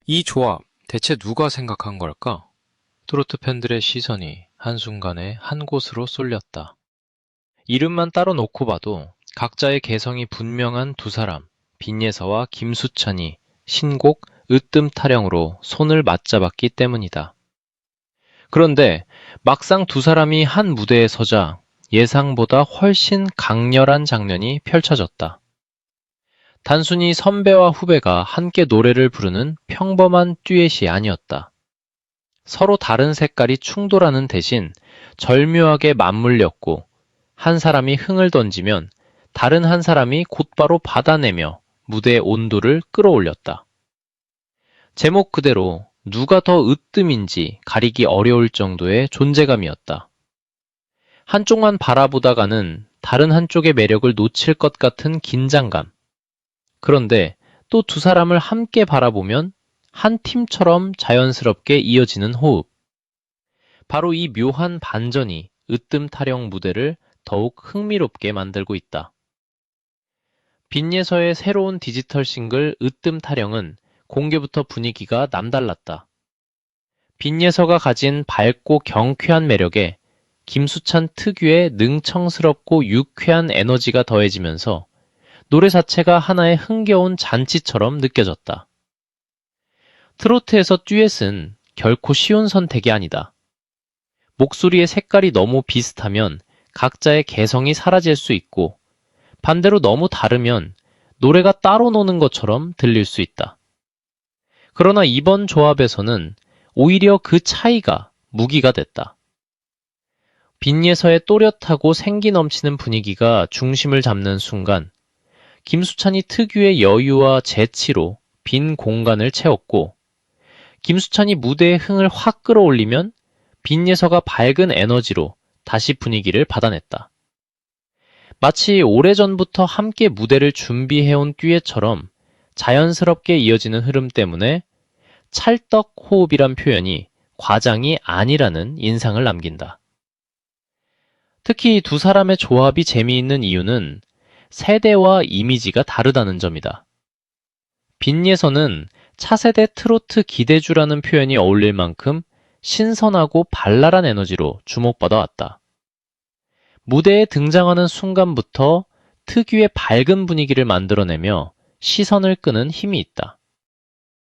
이 조합, 대체 누가 생각한 걸까? 트로트 팬들의 시선이 한순간에 한 곳으로 쏠렸다. 이름만 따로 놓고 봐도 각자의 개성이 분명한 두 사람, 빈예서와 김수찬이 신곡 으뜸 타령으로 손을 맞잡았기 때문이다. 그런데 막상 두 사람이 한 무대에 서자 예상보다 훨씬 강렬한 장면이 펼쳐졌다. 단순히 선배와 후배가 함께 노래를 부르는 평범한 듀엣이 아니었다. 서로 다른 색깔이 충돌하는 대신 절묘하게 맞물렸고, 한 사람이 흥을 던지면 다른 한 사람이 곧바로 받아내며 무대의 온도를 끌어올렸다. 제목 그대로 누가 더 으뜸인지 가리기 어려울 정도의 존재감이었다. 한쪽만 바라보다가는 다른 한쪽의 매력을 놓칠 것 같은 긴장감. 그런데 또 두 사람을 함께 바라보면 한 팀처럼 자연스럽게 이어지는 호흡. 바로 이 묘한 반전이 으뜸 타령 무대를 더욱 흥미롭게 만들고 있다. 빈예서의 새로운 디지털 싱글 으뜸 타령은 공개부터 분위기가 남달랐다. 빈예서가 가진 밝고 경쾌한 매력에 김수찬 특유의 능청스럽고 유쾌한 에너지가 더해지면서 노래 자체가 하나의 흥겨운 잔치처럼 느껴졌다. 트로트에서 듀엣은 결코 쉬운 선택이 아니다. 목소리의 색깔이 너무 비슷하면 각자의 개성이 사라질 수 있고, 반대로 너무 다르면 노래가 따로 노는 것처럼 들릴 수 있다. 그러나 이번 조합에서는 오히려 그 차이가 무기가 됐다. 빈예서의 또렷하고 생기 넘치는 분위기가 중심을 잡는 순간, 김수찬이 특유의 여유와 재치로 빈 공간을 채웠고, 김수찬이 무대의 흥을 확 끌어올리면 빈예서가 밝은 에너지로 다시 분위기를 받아냈다. 마치 오래전부터 함께 무대를 준비해온 듀엣처럼 자연스럽게 이어지는 흐름 때문에 찰떡 호흡이란 표현이 과장이 아니라는 인상을 남긴다. 특히 두 사람의 조합이 재미있는 이유는 세대와 이미지가 다르다는 점이다. 빈예서는 차세대 트로트 기대주라는 표현이 어울릴 만큼 신선하고 발랄한 에너지로 주목받아 왔다. 무대에 등장하는 순간부터 특유의 밝은 분위기를 만들어내며 시선을 끄는 힘이 있다.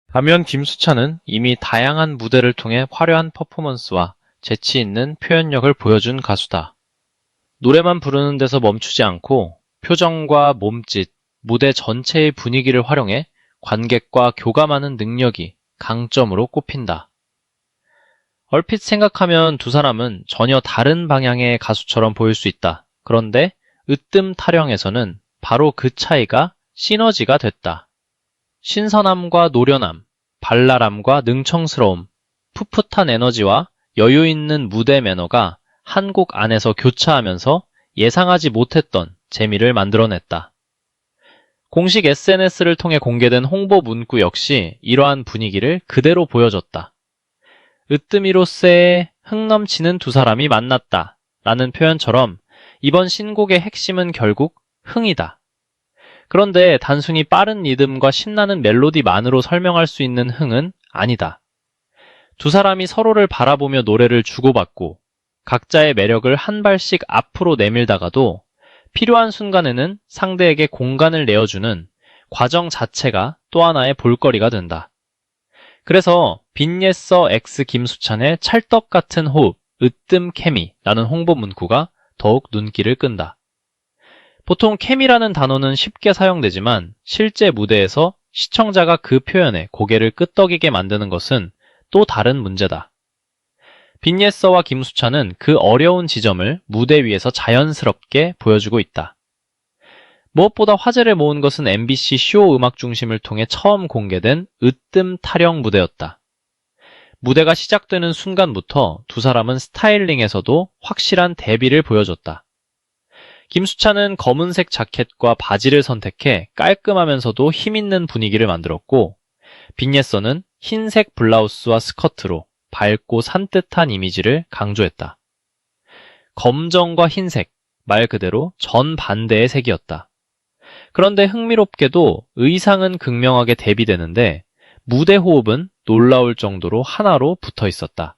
반면 김수찬은 이미 다양한 무대를 통해 화려한 퍼포먼스와 재치 있는 표현력을 보여준 가수다. 노래만 부르는 데서 멈추지 않고 표정과 몸짓, 무대 전체의 분위기를 활용해 관객과 교감하는 능력이 강점으로 꼽힌다. 얼핏 생각하면 두 사람은 전혀 다른 방향의 가수처럼 보일 수 있다. 그런데 으뜸 타령에서는 바로 그 차이가 시너지가 됐다. 신선함과 노련함, 발랄함과 능청스러움, 풋풋한 에너지와 여유 있는 무대 매너가 한 곡 안에서 교차하면서 예상하지 못했던 재미를 만들어냈다. 공식 SNS를 통해 공개된 홍보 문구 역시 이러한 분위기를 그대로 보여줬다. 으뜸이로새의 흥 넘치는 두 사람이 만났다 라는 표현처럼 이번 신곡의 핵심은 결국 흥이다. 그런데 단순히 빠른 리듬과 신나는 멜로디만으로 설명할 수 있는 흥은 아니다. 두 사람이 서로를 바라보며 노래를 주고받고 각자의 매력을 한 발씩 앞으로 내밀다가도 필요한 순간에는 상대에게 공간을 내어주는 과정 자체가 또 하나의 볼거리가 된다. 그래서 빈예서 X 김수찬의 찰떡 같은 호흡, 으뜸 케미라는 홍보 문구가 더욱 눈길을 끈다. 보통 케미라는 단어는 쉽게 사용되지만 실제 무대에서 시청자가 그 표현에 고개를 끄덕이게 만드는 것은 또 다른 문제다. 빈예서와 김수찬은 그 어려운 지점을 무대 위에서 자연스럽게 보여주고 있다. 무엇보다 화제를 모은 것은 MBC 쇼 음악 중심을 통해 처음 공개된 으뜸 타령 무대였다. 무대가 시작되는 순간부터 두 사람은 스타일링에서도 확실한 대비를 보여줬다. 김수찬은 검은색 자켓과 바지를 선택해 깔끔하면서도 힘있는 분위기를 만들었고, 빈예서는 흰색 블라우스와 스커트로 밝고 산뜻한 이미지를 강조했다. 검정과 흰색, 말 그대로 전반대의 색이었다. 그런데 흥미롭게도 의상은 극명하게 대비되는데 무대 호흡은 놀라울 정도로 하나로 붙어 있었다.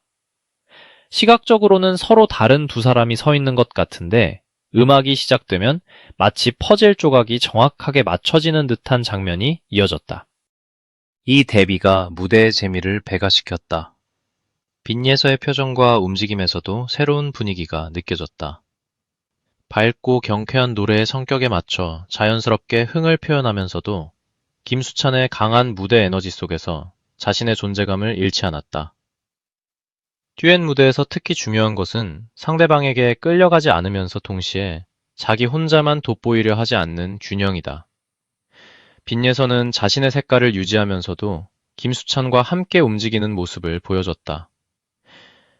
시각적으로는 서로 다른 두 사람이 서 있는 것 같은데 음악이 시작되면 마치 퍼즐 조각이 정확하게 맞춰지는 듯한 장면이 이어졌다. 이 대비가 무대의 재미를 배가시켰다. 빈예서의 표정과 움직임에서도 새로운 분위기가 느껴졌다. 밝고 경쾌한 노래의 성격에 맞춰 자연스럽게 흥을 표현하면서도 김수찬의 강한 무대 에너지 속에서 자신의 존재감을 잃지 않았다. 듀엣 무대에서 특히 중요한 것은 상대방에게 끌려가지 않으면서 동시에 자기 혼자만 돋보이려 하지 않는 균형이다. 빈예서는 자신의 색깔을 유지하면서도 김수찬과 함께 움직이는 모습을 보여줬다.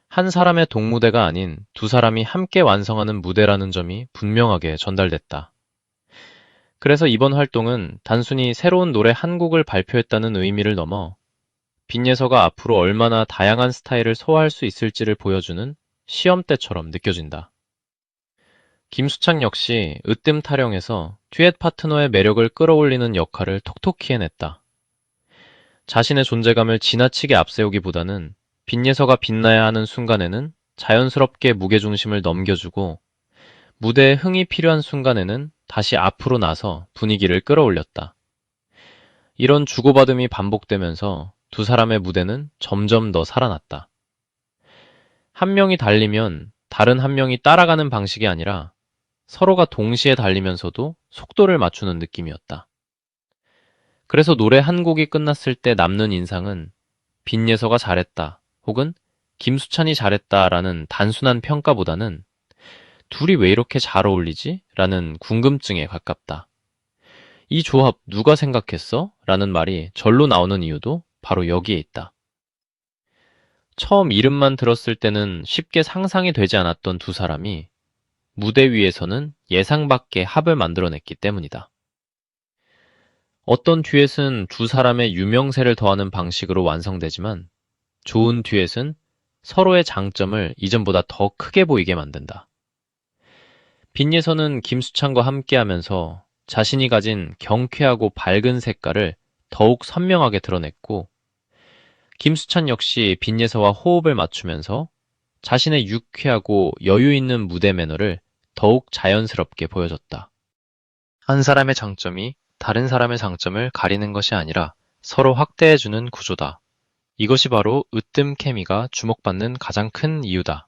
한 사람의 동무대가 아닌 두 사람이 함께 완성하는 무대라는 점이 분명하게 전달됐다. 그래서 이번 활동은 단순히 새로운 노래 한 곡을 발표했다는 의미를 넘어 빈예서가 앞으로 얼마나 다양한 스타일을 소화할 수 있을지를 보여주는 시험대처럼 느껴진다. 김수창 역시 으뜸 타령에서 듀엣 파트너의 매력을 끌어올리는 역할을 톡톡히 해냈다. 자신의 존재감을 지나치게 앞세우기보다는 빈예서가 빛나야 하는 순간에는 자연스럽게 무게중심을 넘겨주고 무대에 흥이 필요한 순간에는 다시 앞으로 나서 분위기를 끌어올렸다. 이런 주고받음이 반복되면서 두 사람의 무대는 점점 더 살아났다. 한 명이 달리면 다른 한 명이 따라가는 방식이 아니라 서로가 동시에 달리면서도 속도를 맞추는 느낌이었다. 그래서 노래 한 곡이 끝났을 때 남는 인상은 빈예서가 잘했다 혹은 김수찬이 잘했다라는 단순한 평가보다는 둘이 왜 이렇게 잘 어울리지? 라는 궁금증에 가깝다. 이 조합 누가 생각했어? 라는 말이 절로 나오는 이유도 바로 여기에 있다. 처음 이름만 들었을 때는 쉽게 상상이 되지 않았던 두 사람이 무대 위에서는 예상 밖의 합을 만들어냈기 때문이다. 어떤 듀엣은 두 사람의 유명세를 더하는 방식으로 완성되지만 좋은 듀엣은 서로의 장점을 이전보다 더 크게 보이게 만든다. 빈예서는 김수찬과 함께하면서 자신이 가진 경쾌하고 밝은 색깔을 더욱 선명하게 드러냈고 김수찬 역시 빈예서와 호흡을 맞추면서 자신의 유쾌하고 여유 있는 무대 매너를 더욱 자연스럽게 보여줬다. 한 사람의 장점이 다른 사람의 장점을 가리는 것이 아니라 서로 확대해주는 구조다. 이것이 바로 으뜸 케미가 주목받는 가장 큰 이유다.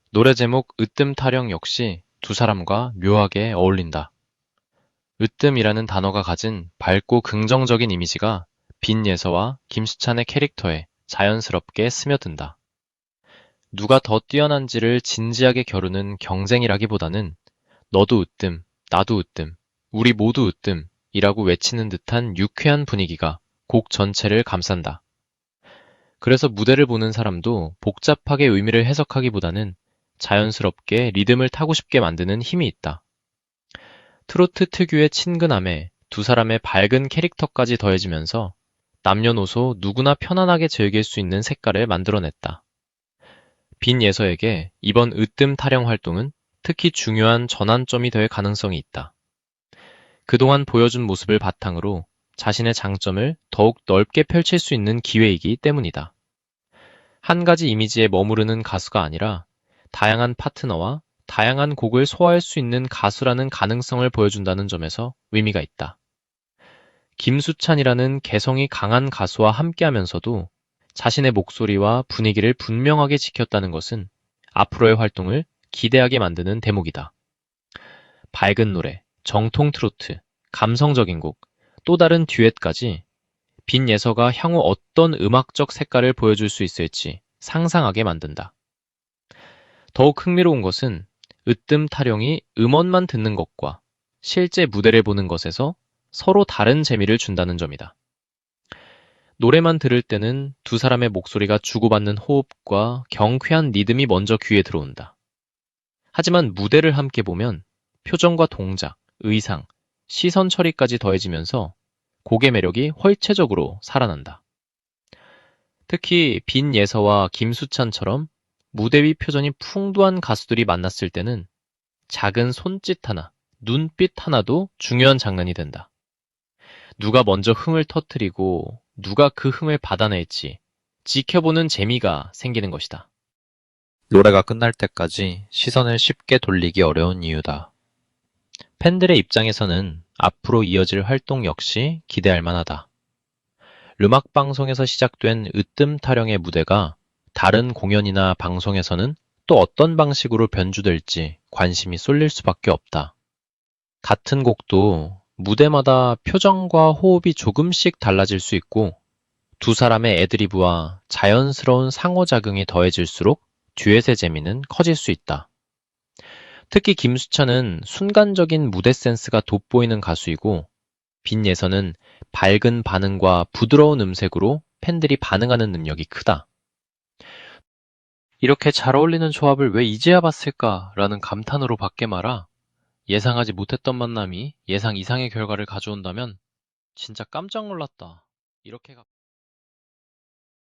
노래 제목 으뜸 타령 역시 두 사람과 묘하게 어울린다. 으뜸이라는 단어가 가진 밝고 긍정적인 이미지가 빈예서와 김수찬의 캐릭터에 자연스럽게 스며든다. 누가 더 뛰어난지를 진지하게 겨루는 경쟁이라기보다는 너도 으뜸, 나도 으뜸, 우리 모두 으뜸이라고 외치는 듯한 유쾌한 분위기가 곡 전체를 감싼다. 그래서 무대를 보는 사람도 복잡하게 의미를 해석하기보다는 자연스럽게 리듬을 타고 싶게 만드는 힘이 있다. 트로트 특유의 친근함에 두 사람의 밝은 캐릭터까지 더해지면서 남녀노소 누구나 편안하게 즐길 수 있는 색깔을 만들어냈다. 빈예서에게 이번 으뜸 타령 활동은 특히 중요한 전환점이 될 가능성이 있다. 그동안 보여준 모습을 바탕으로 자신의 장점을 더욱 넓게 펼칠 수 있는 기회이기 때문이다. 한 가지 이미지에 머무르는 가수가 아니라 다양한 파트너와 다양한 곡을 소화할 수 있는 가수라는 가능성을 보여준다는 점에서 의미가 있다. 김수찬이라는 개성이 강한 가수와 함께하면서도 자신의 목소리와 분위기를 분명하게 지켰다는 것은 앞으로의 활동을 기대하게 만드는 대목이다. 밝은 노래, 정통 트로트, 감성적인 곡, 또 다른 듀엣까지 빈예서가 향후 어떤 음악적 색깔을 보여줄 수 있을지 상상하게 만든다. 더욱 흥미로운 것은 으뜸 타령이 음원만 듣는 것과 실제 무대를 보는 것에서 서로 다른 재미를 준다는 점이다. 노래만 들을 때는 두 사람의 목소리가 주고받는 호흡과 경쾌한 리듬이 먼저 귀에 들어온다. 하지만 무대를 함께 보면 표정과 동작, 의상, 시선 처리까지 더해지면서 곡의 매력이 훨체적으로 살아난다. 특히 빈예서와 김수찬처럼 무대 위 표정이 풍부한 가수들이 만났을 때는 작은 손짓 하나, 눈빛 하나도 중요한 장면이 된다. 누가 먼저 흥을 터뜨리고 누가 그 흥을 받아낼지 지켜보는 재미가 생기는 것이다. 노래가 끝날 때까지 시선을 쉽게 돌리기 어려운 이유다. 팬들의 입장에서는 앞으로 이어질 활동 역시 기대할 만하다. 음악 방송에서 시작된 으뜸 타령의 무대가 다른 공연이나 방송에서는 또 어떤 방식으로 변주될지 관심이 쏠릴 수밖에 없다. 같은 곡도 무대마다 표정과 호흡이 조금씩 달라질 수 있고 두 사람의 애드리브와 자연스러운 상호작용이 더해질수록 듀엣의 재미는 커질 수 있다. 특히 김수찬은 순간적인 무대 센스가 돋보이는 가수이고 빈예선은 밝은 반응과 부드러운 음색으로 팬들이 반응하는 능력이 크다. 이렇게 잘 어울리는 조합을 왜 이제야 봤을까? 라는 감탄으로 밖에 말아 예상하지 못했던 만남이 예상 이상의 결과를 가져온다면 진짜 깜짝 놀랐다. 이렇게